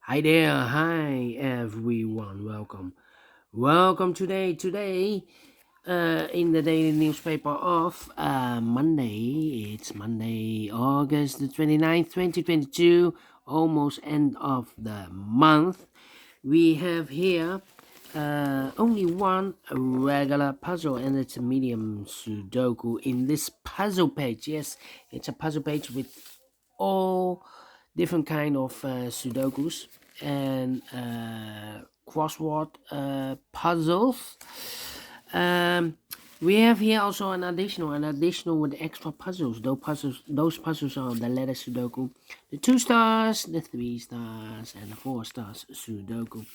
Hi there, hi everyone. Welcome today. In the daily newspaper of Monday. It's Monday, August the 29th, 2022, almost end of the month. We have here only one regular puzzle, and it's a medium Sudoku in this puzzle page. Yes, it's a puzzle page with all different kind of Sudokus and crossword puzzles. Um, we have here also an additional with extra puzzles. Those puzzles are the letter Sudoku, the 2 stars, the 3 stars, and the 4 stars Sudoku.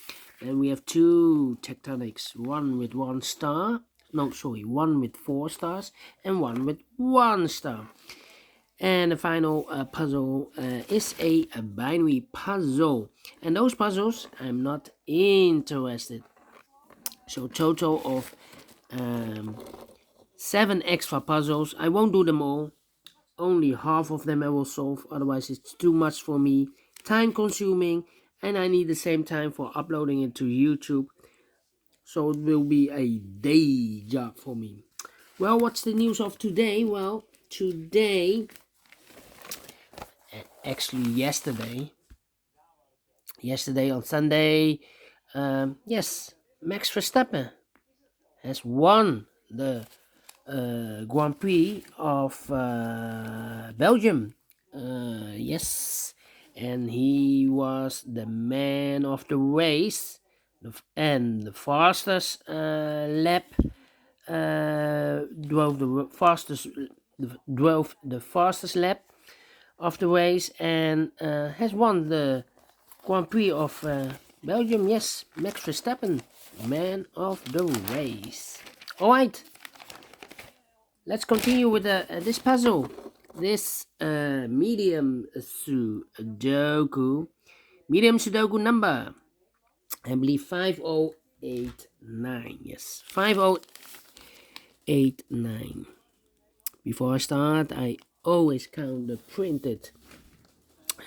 Then we have two tectonics, one with 1 star. No, sorry, one with 4 stars and one with 1 star. And the final puzzle is a binary puzzle. And those puzzles, I'm not interested. So total of 7 extra puzzles. I won't do them all. Only half of them I will solve. Otherwise, it's too much for me. Time consuming. And I need the same time for uploading it to YouTube. So it will be a day job for me. Well, what's the news of today? Well, today, actually yesterday on Sunday, yes, Max Verstappen has won the Grand Prix of Belgium. Yes, and he was the man of the race and the fastest lap. Drove the fastest lap of the race and has won the Grand Prix of Belgium. Yes, Max Verstappen, man of the race. All right, let's continue with this puzzle. This medium Sudoku number, I believe 5089. Yes, 5089. Before I start, I always count the printed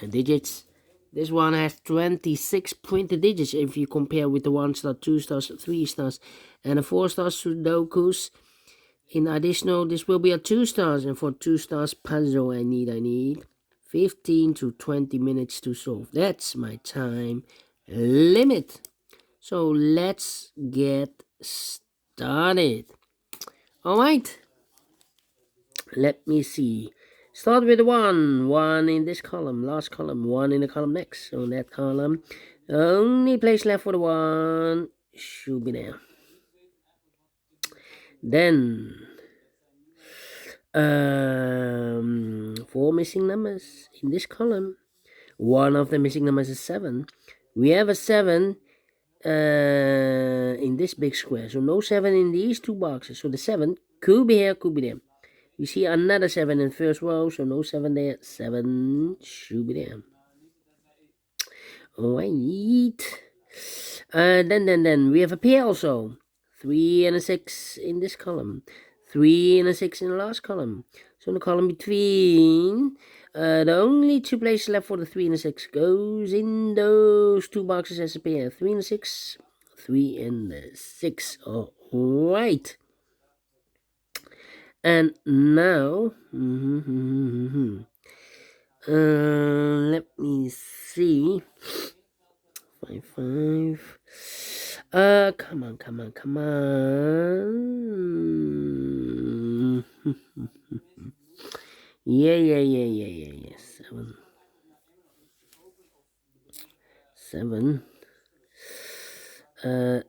digits. This one has 26 printed digits if you compare with the 1 star, 2 stars, 3 stars, and the 4 star Sudokus. In additional, this will be a 2 stars, and for 2 stars puzzle, I need 15 to 20 minutes to solve. That's my time limit. So let's get started. All right. Let me see. Start with one in this column, last column, one in the column next. So in that column, only place left for the one should be there. Then, 4 missing numbers in this column. One of the missing numbers is 7. We have a 7 in this big square. So no 7 in these two boxes. So the 7 could be here, could be there. You see another 7 in first row, so no 7 there. 7 should be there. Alright. Then we have a pair also. 3 and a 6 in this column. 3 and a 6 in the last column. So in the column between, the only two places left for the 3 and the 6 goes in those two boxes as a pair. 3 and a 6. 3 and the 6. Alright. And now, let me see. 5, 5. Come on. Yeah. 7.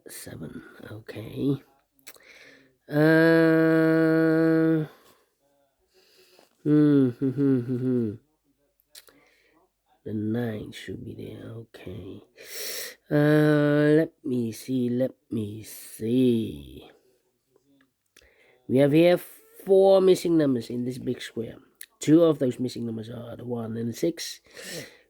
7. Okay. The 9 should be there. Okay. Let me see. We have here 4 missing numbers in this big square. 2 of those missing numbers are the 1 and the 6.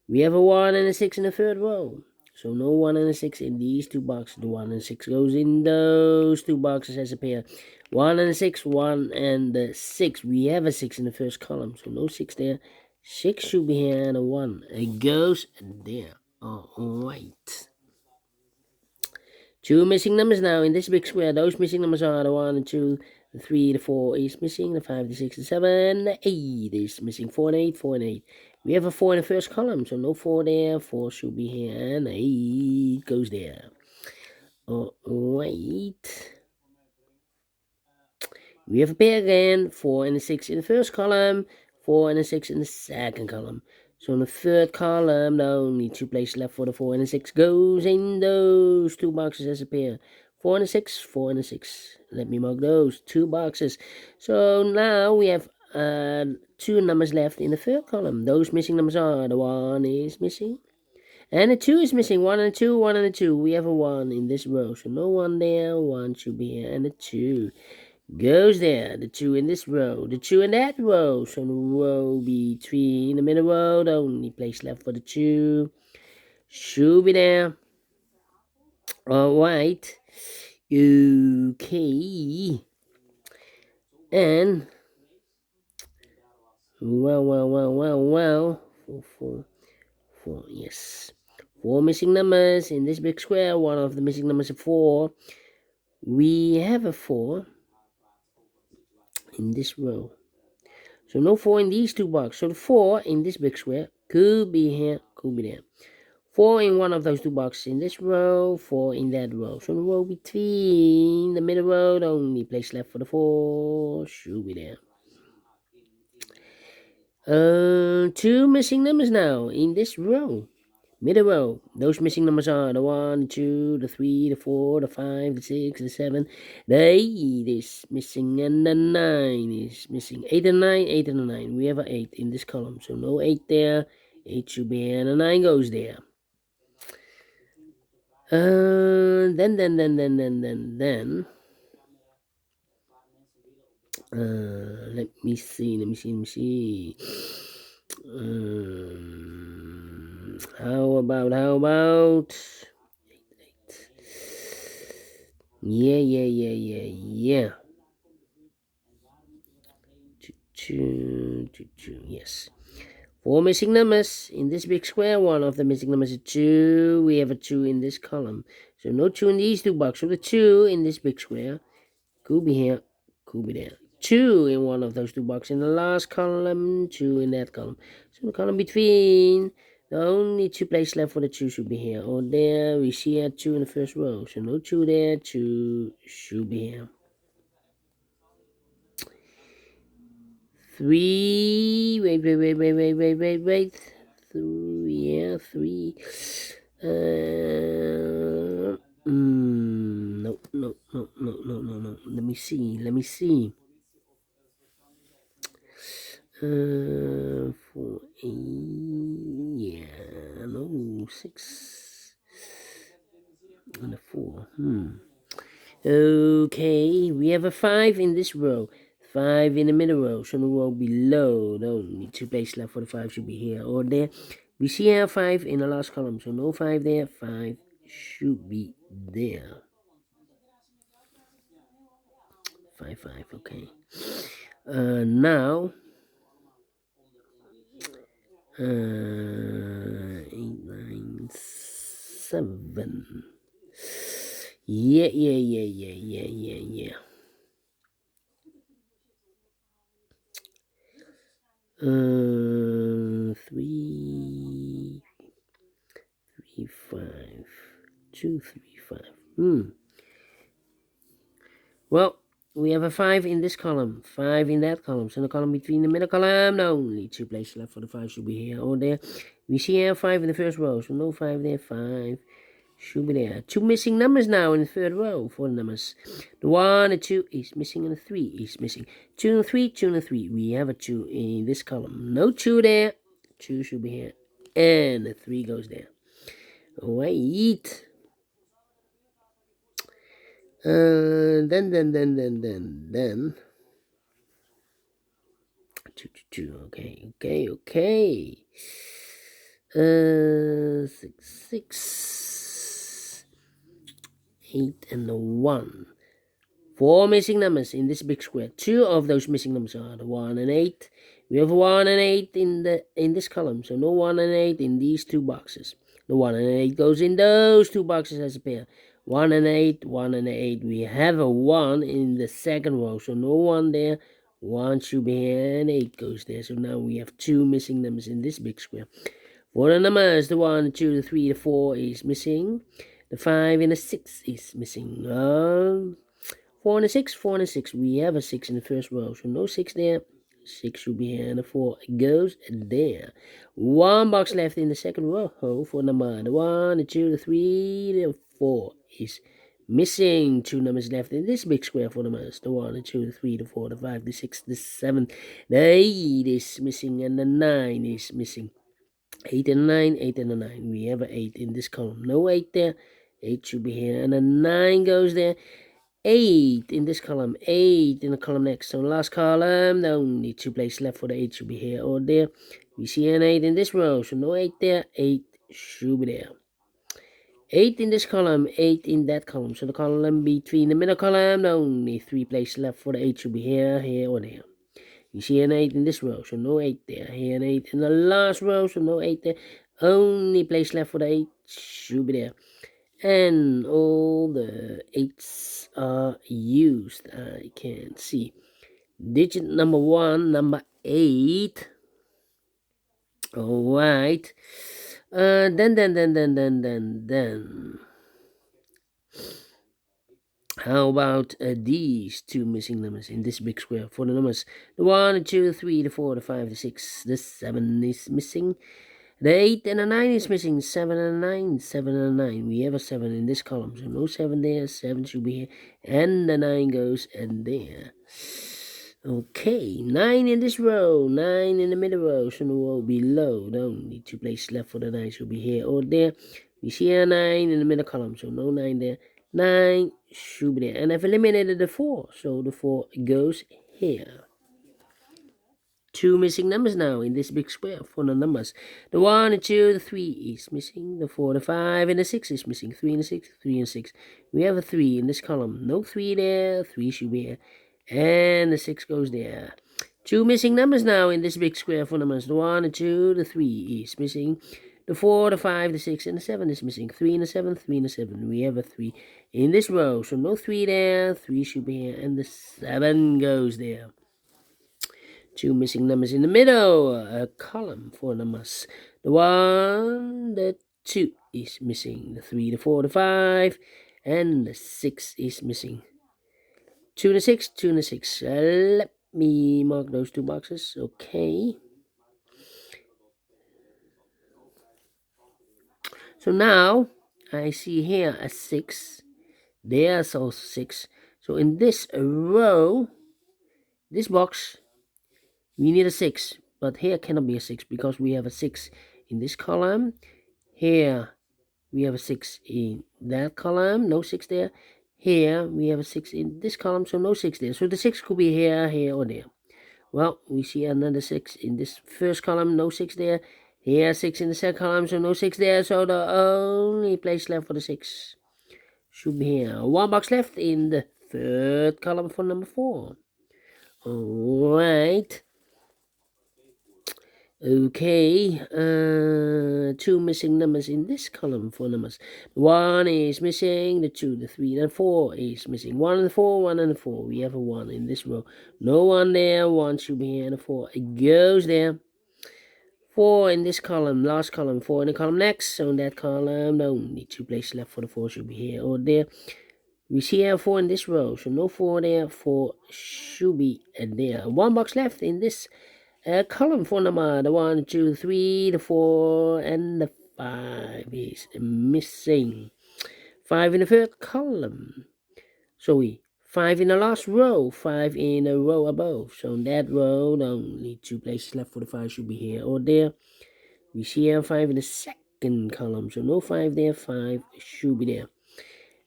We have a 1 and a 6 in the third row. So no 1 and a 6 in these two boxes. The 1 and 6 goes in those two boxes as a pair. 1 and a 6, 1 and the 6. We have a 6 in the first column. So no 6 there. 6 should be here and a 1. It goes there. Alright. Two missing numbers now in this big square. Those missing numbers are the 1 and 2, the 3, the 4 is missing, the 5, the 6, the 7, the 8 is missing, 4 and 8, 4 and 8. We have a 4 in the first column, so no 4 there, 4 should be here, and 8 goes there. Alright. We have a pair again, 4 and a 6 in the first column, 4 and a 6 in the second column. So in the third column, the only two places left for the 4 and the 6 goes in those two boxes as a pair. 4 and a 6, 4 and a 6. Let me mark those two boxes. So now we have two numbers left in the third column. Those missing numbers are the 1 is missing. And the 2 is missing. 1 and 2, 1 and a 2. We have a 1 in this row. So no 1 there. 1 should be here. And a 2 goes there. The 2 in this row. The 2 in that row. So the row between the middle row. The only place left for the 2 should be there. Alright. Okay. And well. 4. Yes. 4 missing numbers in this big square. One of the missing numbers is 4. We have a 4 in this row. So no 4 in these two boxes. So the 4 in this big square could be here, could be there. 4 in one of those two boxes in this row, 4 in that row. So the row between the middle row, the only place left for the 4 should be there. Two missing numbers now in this row. Middle row. Those missing numbers are the 1, the 2, the 3, the 4, the 5, the 6, the 7. The 8 is missing, and the 9 is missing. 8 and 9, 8 and 9. We have an 8 in this column, so no 8 there. 8 should be here, and a 9 goes there. Then. Let me see. How about? Yeah. Two, yes. 4 missing numbers in this big square. One of the missing numbers is 2. We have a 2 in this column. So no 2 in these two boxes. So the 2 in this big square could be here, could be there. 2 in one of those two boxes. In the last column, 2 in that column. So the column between, the only two places left for the 2 should be here or there. We see a 2 in the first row. So no 2 there, 2 should be here. 3, wait. 3, yeah, 3. No. Let me see. 4, 8, yeah, no, 6, and a 4, Okay, we have a 5 in this row, 5 in the middle row, so the row below, the only two places left for the 5 should be here or there. We see our 5 in the last column, so no 5 there, 5 should be there. 5, okay. Now, 8, 9, 7. Yeah. 3, 5, 2, 3, 5. Well, we have a 5 in this column, 5 in that column. So the column between the middle column, the only two places left for the 5 should be here or there. We see here 5 in the first row, so no 5 there, 5 should be there. 2 missing numbers now in the third row for the numbers. The 1, the 2 is missing, and the 3 is missing. 2 and 3, 2 and 3. We have a 2 in this column. No 2 there, 2 should be here, and the 3 goes there. Wait. Then 2, okay. 6, 8, and the 1. 4 missing numbers in this big square. 2 of those missing numbers are the 1 and 8. We have 1 and 8 in this column, so no 1 and 8 in these two boxes. The 1 and 8 goes in those two boxes as a pair. 1 and 8, 1 and 8. We have a 1 in the second row, so no 1 there. 1 should be here, and 8 goes there. So now we have 2 missing numbers in this big square. For the numbers, the 1, the 2, the 3, the 4 is missing. The 5 and the 6 is missing. 4 and a 6, 4 and a 6. We have a 6 in the first row, so no 6 there. 6 should be here, and the 4 goes there. 1 box left in the second row for number the 1, the 2, the 3, the 4 is missing. 2 numbers left in this big square for numbers. The 1, the 2, the 3, the 4, the 5, the 6, the 7, the 8 is missing, and the 9 is missing. 8 and 9, 8 and 9. We have an 8 in this column. No 8 there. 8 should be here, and a 9 goes there. 8 in this column, 8 in the column next. So last column, the only 2 places left for the 8 should be here or there. We see an 8 in this row, so no 8 there. 8 should be there. 8 in this column, 8 in that column. So the column between the middle column, the only 3 places left for the 8 should be here, here, or there. You see an 8 in this row, so no 8 there. Here an 8 in the last row, so no 8 there. Only place left for the 8 should be there. And all the 8s are used, I can see. Digit number 1, number 8. Alright. Then. How about these 2 missing numbers in this big square? For the numbers, the 1, the 2, the 3, the 4, the 5, the 6, the 7 is missing. The 8 and the 9 is missing. 7 and 9, 7 and 9. We have a 7 in this column, so no 7 there. 7 should be here, and the 9 goes in there. Okay, 9 in this row, 9 in the middle row, so the row below. The only 2 places left for the 9 should be here or there. We see a 9 in the middle column, so no 9 there. 9 should be there. And I've eliminated the 4, so the 4 goes here. 2 missing numbers now in this big square for the numbers. The 1, the 2, the 3 is missing. The 4, the 5, and the 6 is missing. 3 and the 6, 3 and 6. We have a 3 in this column. No 3 there. 3 should be here. And the 6 goes there. 2 missing numbers now in this big square for numbers. The 1, the 2, the 3 is missing. The 4, the 5, the 6, and the 7 is missing. 3 and the 7, 3 and the 7. We have a 3 in this row. So no 3 there. 3 should be here. And the 7 goes there. 2 missing numbers in the middle. A column for numbers. The 1, the 2 is missing. The 3, the 4, the 5, and the 6 is missing. 2 and the 6, 2 and the 6. Let me mark those 2 boxes. Okay. So now I see here a 6. There's also 6. So in this row, this box, we need a 6. But here cannot be a 6 because we have a 6 in this column. Here we have a 6 in that column. No 6 there. Here we have a 6 in this column, so no 6 there. So the 6 could be here, here, or there. Well, we see another 6 in this first column, no 6 there. Here 6 in the second column, so no 6 there. So the only place left for the 6 should be here. 1 box left in the third column for number 4. Alright. Okay, 2 missing numbers in this column for numbers. 1 is missing, the 2, the 3, the 4 is missing. 1 and the 4, 1 and the 4. We have a 1 in this row. No 1 there, 1 should be here, and a 4. It goes there. 4 in this column, last column, 4 in the column next. So in that column, the only 2 places left for the 4 should be here or there. We see here 4 in this row, so no 4 there, 4 should be there. 1 box left in this column for number, the 1, 2, 3, the 4, and the 5 is missing. 5 in the third column. So 5 in the last row, 5 in a row above. So in that row, the only 2 places left for the 5 should be here or there. We see here 5 in the second column, so no 5 there, 5 should be there.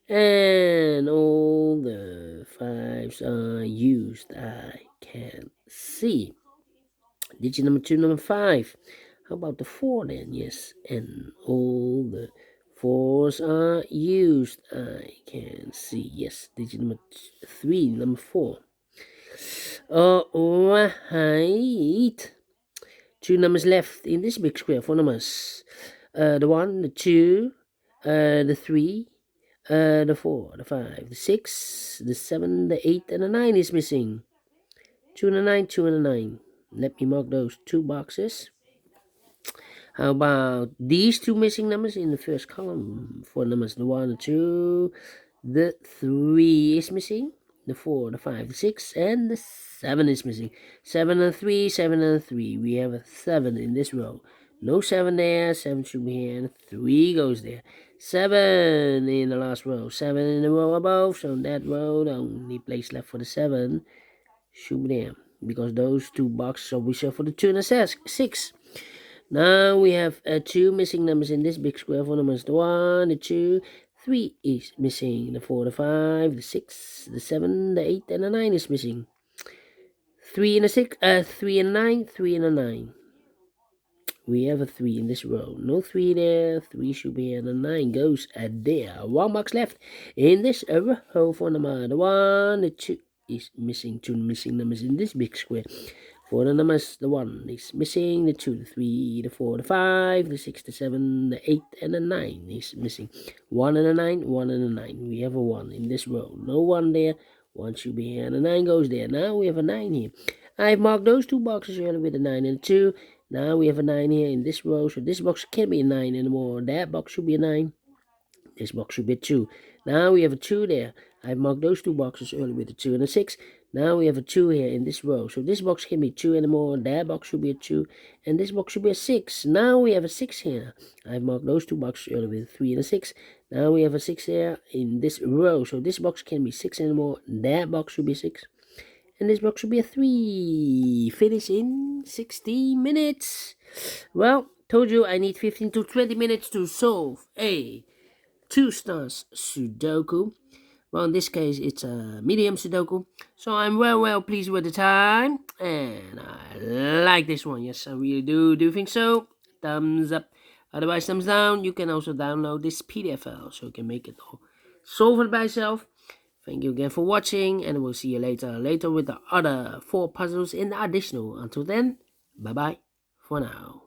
And all the 5s are used, I can see. Digit number 2, number 5. How about the 4 then? Yes, and all the 4s are used, I can see. Yes, digit number 3, number 4. Alright. 2 numbers left in this big square for numbers. The 1, the 2, the 3, the 4, the 5, the 6, the 7, the 8, and the 9 is missing. 2 and a 9, 2 and a 9. Let me mark those 2 boxes. How about these 2 missing numbers in the first column? 4 numbers, the 1, the 2, the 3 is missing. The 4, the 5, the 6, and the 7 is missing. 7 and 3, 7 and 3. We have a 7 in this row. No 7 there, 7 should be here, and 3 goes there. 7 in the last row, 7 in the row above, so in that row, the only place left for the 7 should be there. Because those 2 boxes are reserved for the 2 and the 6. Now we have 2 missing numbers in this big square. 4 numbers, the 1, the 2, 3 is missing. The 4, the 5, the 6, the 7, the 8, and the 9 is missing. 3 and a 6, 3 and a 9, 3 and a 9. We have a 3 in this row. No 3 there. 3 should be here. And the 9 goes there. 1 box left in this row. 4 number, the 1, the 2 is missing. 2 missing numbers in this big square. 4 the numbers, the 1 is missing, the 2, the 3, the 4, the 5, the 6, the 7, the 8, and the 9 is missing. 1 and a 9, 1 and a 9. We have a 1 in this row. No 1 there. 1 should be here, and the 9 goes there. Now we have a 9 here. I've marked those 2 boxes earlier with a 9 and a 2. Now we have a 9 here in this row, so this box can't be a 9 anymore. That box should be a 9. This box should be a 2. Now we have a 2 there. I've marked those 2 boxes earlier with a 2 and a 6. Now we have a 2 here in this row. So this box can be 2 anymore. That box should be a 2. And this box should be a 6. Now we have a 6 here. I've marked those 2 boxes earlier with a 3 and a 6. Now we have a 6 here in this row. So this box can be 6 anymore. That box should be 6. And this box should be a 3. Finish in 60 minutes. Well, told you I need 15 to 20 minutes to solve a 2 stars Sudoku. Well, in this case, it's a medium Sudoku. So I'm well pleased with the time. And I like this one. Yes, I really do think so. Thumbs up. Otherwise, thumbs down. You can also download this PDF file so you can make it all. Solve it by yourself. Thank you again for watching. And we'll see you later with the other 4 puzzles in the additional. Until then, bye-bye for now.